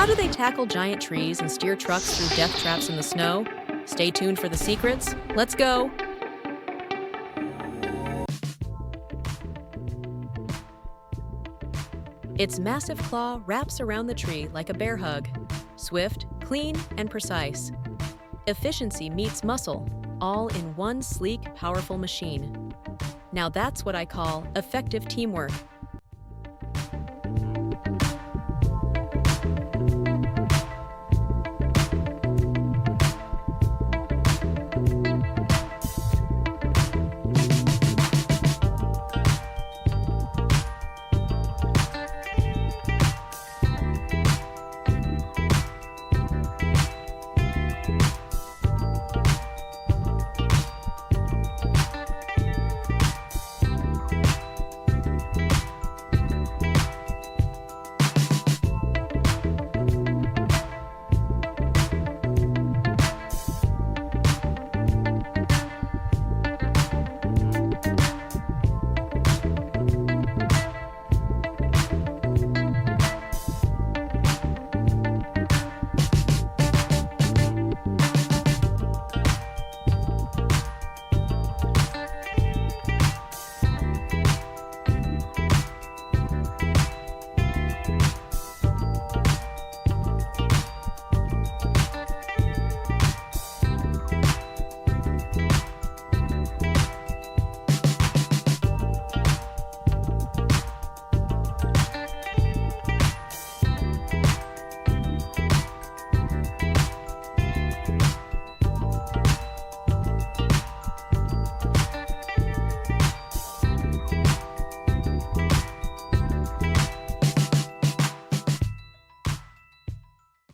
How do they tackle giant trees and steer trucks through death traps in the snow? Stay tuned for the secrets. Let's go! Its massive claw wraps around the tree like a bear hug. Swift, clean, and precise. Efficiency meets muscle, all in one sleek, powerful machine. Now that's what I call effective teamwork.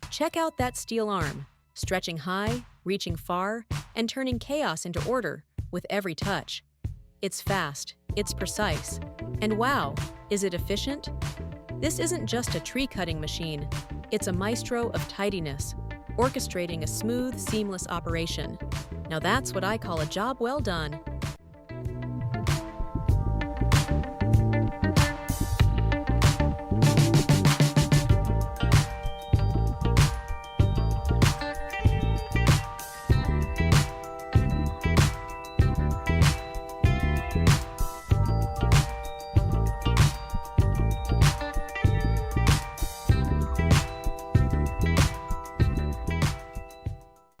Check out that steel arm, stretching high, reaching far, and turning chaos into order with every touch. It's fast, it's precise, and wow, is it efficient? This isn't just a tree-cutting machine, it's a maestro of tidiness, orchestrating a smooth, seamless operation. Now that's what I call a job well done.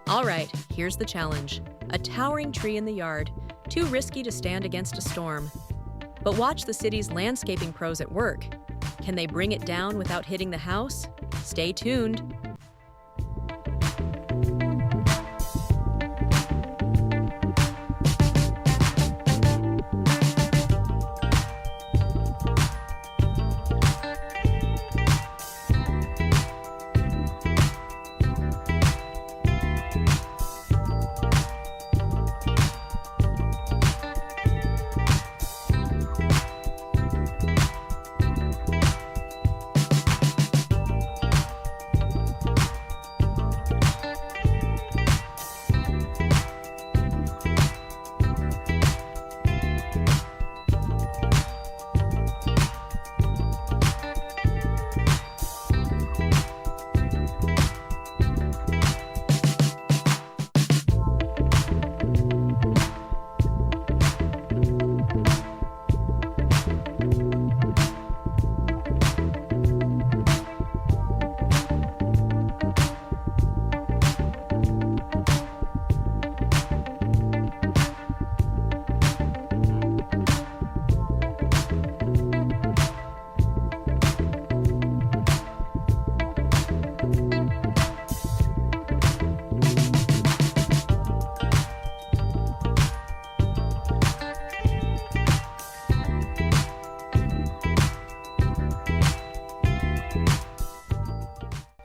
All right, here's the challenge. A towering tree in the yard, too risky to stand against a storm. But watch the city's landscaping pros at work. Can they bring it down without hitting the house? Stay tuned.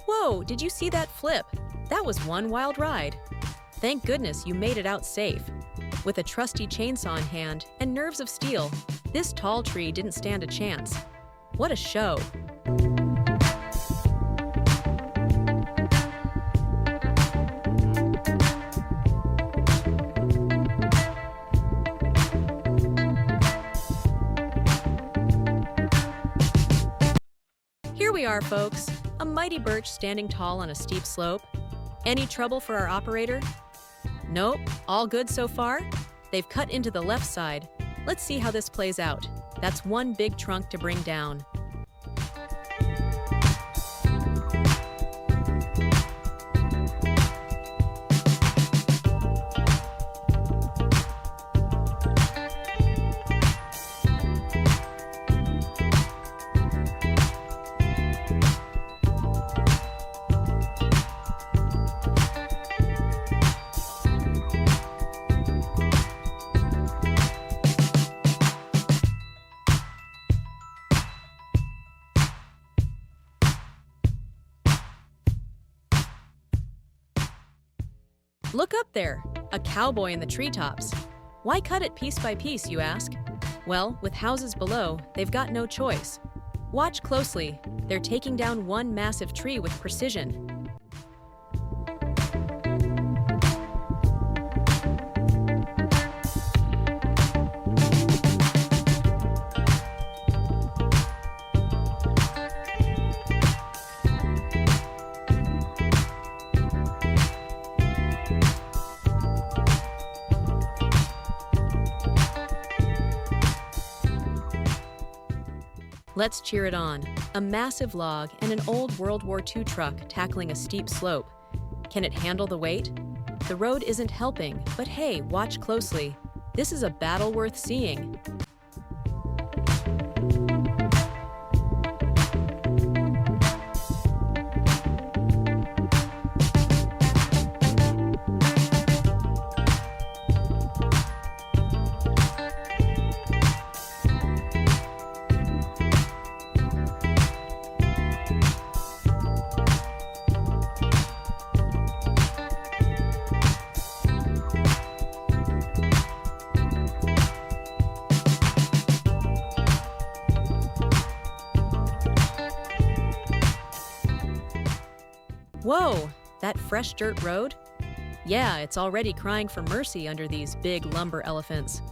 Whoa, did you see that flip? That was one wild ride. Thank goodness you made it out safe. With a trusty chainsaw in hand and nerves of steel, this tall tree didn't stand a chance. What a show! Here we are, folks. A mighty birch standing tall on a steep slope. Any trouble for our operator? Nope, all good so far? They've cut into the left side. Let's see how this plays out. That's one big trunk to bring down. Look up there, a cowboy in the treetops. Why cut it piece by piece, you ask? Well, with houses below, they've got no choice. Watch closely. They're taking down one massive tree with precision. Let's cheer it on. A massive log and an old World War II truck tackling a steep slope. Can it handle the weight? The road isn't helping, but hey, watch closely. This is a battle worth seeing. Whoa, that fresh dirt road? Yeah, it's already crying for mercy under these big lumber elephants.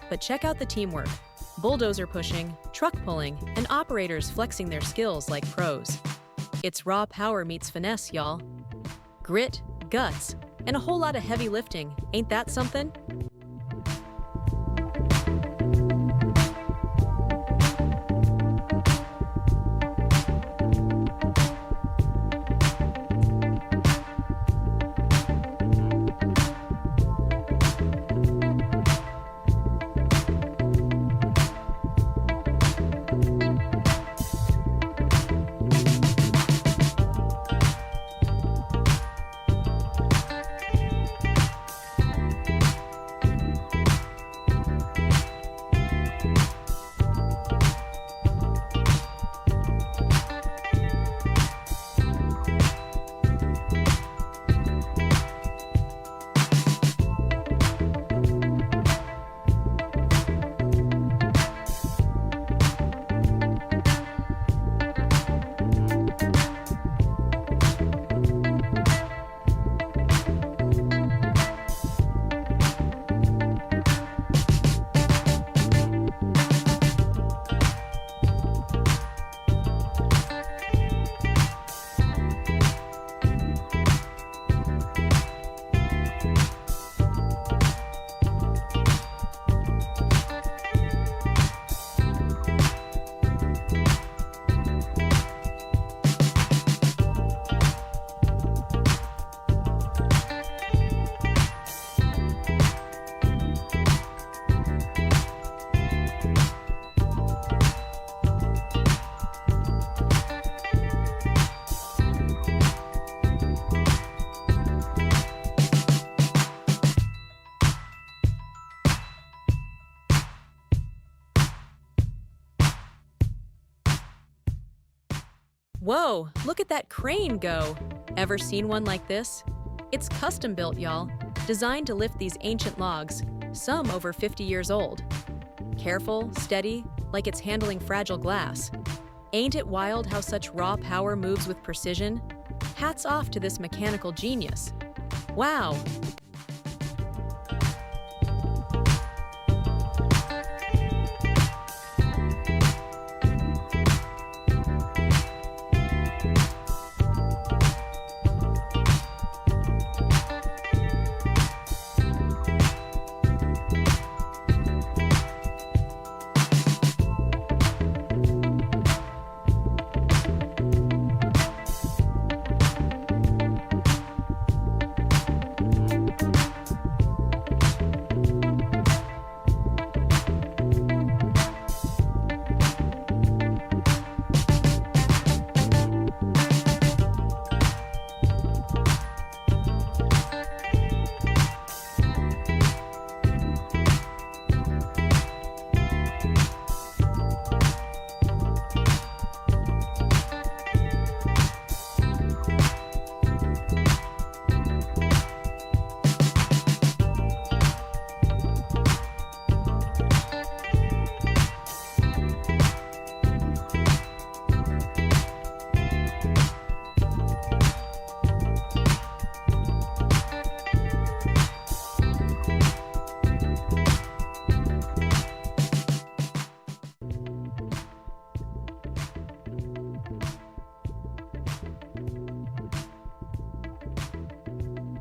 But check out the teamwork. Bulldozer pushing, truck pulling, and operators flexing their skills like pros. It's raw power meets finesse, y'all. Grit, guts, and a whole lot of heavy lifting. Ain't that something? Whoa, look at that crane go! Ever seen one like this? It's custom built, y'all, designed to lift these ancient logs, some over 50 years old. Careful, steady, like it's handling fragile glass. Ain't it wild how such raw power moves with precision? Hats off to this mechanical genius. Wow!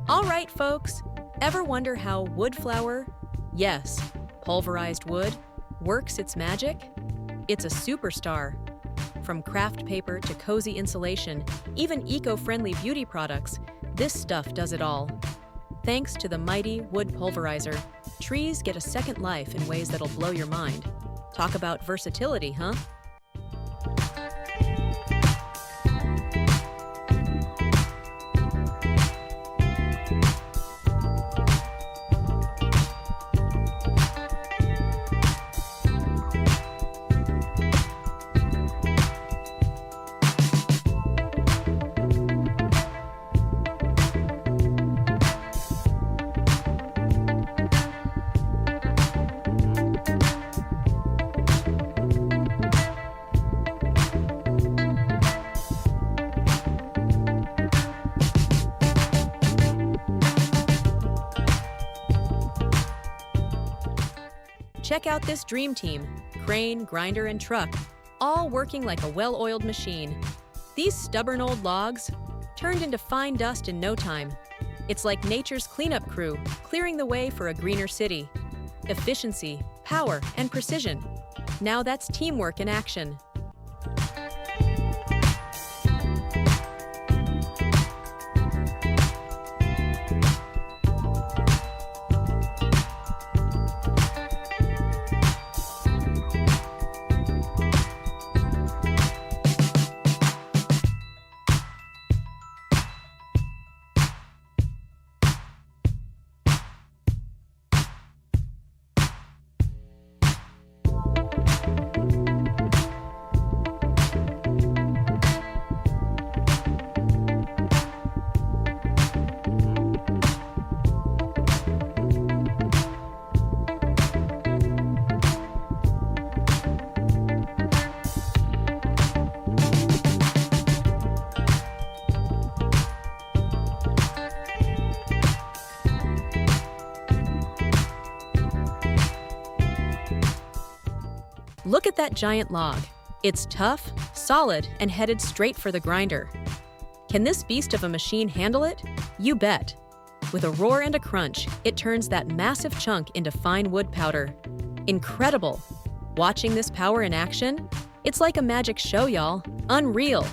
All right, folks. Ever wonder how wood flour, yes, pulverized wood, works its magic? It's a superstar. From craft paper to cozy insulation, even eco-friendly beauty products, this stuff does it all. Thanks to the mighty wood pulverizer, trees get a second life in ways that'll blow your mind. Talk about versatility, huh? Check out this dream team, crane, grinder, and truck, all working like a well-oiled machine. These stubborn old logs turned into fine dust in no time. It's like nature's cleanup crew, clearing the way for a greener city. Efficiency, power, and precision. Now that's teamwork in action. Look at that giant log. It's tough, solid, and headed straight for the grinder. Can this beast of a machine handle it? You bet. With a roar and a crunch, it turns that massive chunk into fine wood powder. Incredible! Watching this power in action? It's like a magic show, y'all. Unreal!